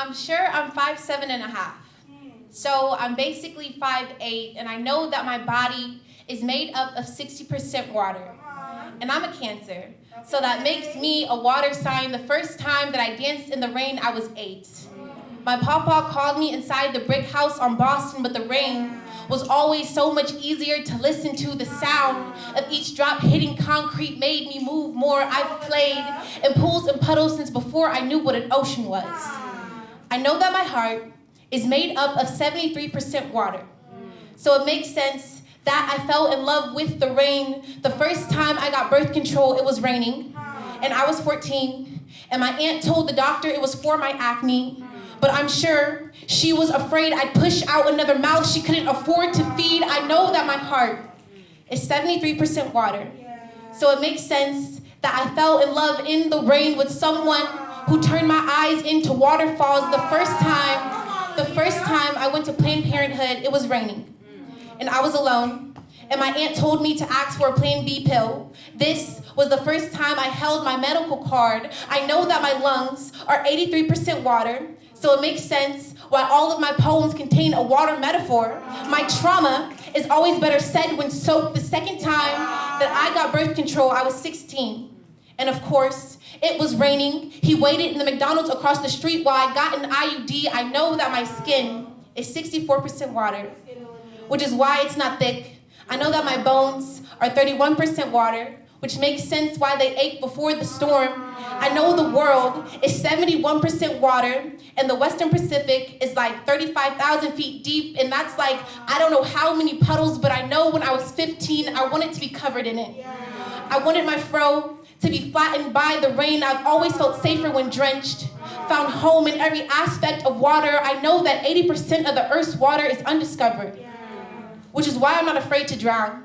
I'm sure I'm 5'7" and a half. So I'm basically 5'8", and I know that my body is made up of 60% water. And I'm a Cancer. So that makes me a water sign. The first time that I danced in the rain, I was 8. My papa called me inside the brick house on Boston, but the rain was always so much easier to listen to. The sound of each drop hitting concrete made me move more. I've played in pools and puddles since before I knew what an ocean was. I know that my heart is made up of 73% water. So it makes sense that I fell in love with the rain. The first time I got birth control, it was raining, and I was 14, and my aunt told the doctor it was for my acne, but I'm sure she was afraid I'd push out another mouth she couldn't afford to feed. I know that my heart is 73% water. So it makes sense that I fell in love in the rain with someone who turned my eyes into waterfalls. The first time I went to Planned Parenthood, it was raining. And I was alone, and my aunt told me to ask for a Plan B pill. This was the first time I held my medical card. I know that my lungs are 83% water, so it makes sense why all of my poems contain a water metaphor. My trauma is always better said when soaked. The second time that I got birth control, I was 16. And of course, it was raining. He waited in the McDonald's across the street while I got an IUD. I know that my skin is 64% water, which is why it's not thick. I know that my bones are 31% water, which makes sense why they ache before the storm. I know the world is 71% water, and the Western Pacific is like 35,000 feet deep, and that's like, I don't know how many puddles, but I know when I was 15, I wanted to be covered in it. I wanted my fro to be flattened by the rain. I've always felt safer when drenched. Found home in every aspect of water. I know that 80% of the Earth's water is undiscovered, which is why I'm not afraid to drown.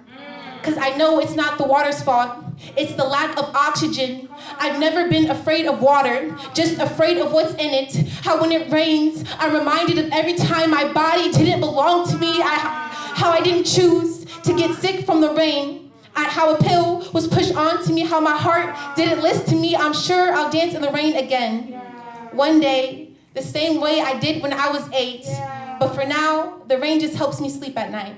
Because I know it's not the water's fault. It's the lack of oxygen. I've never been afraid of water, just afraid of what's in it. How when it rains, I'm reminded of every time my body didn't belong to me. How I didn't choose to get sick from the rain. How a pill was pushed onto me. How my heart didn't listen to me. I'm sure I'll dance in the rain again. One day, the same way I did when I was 8. But for now, the rain just helps me sleep at night.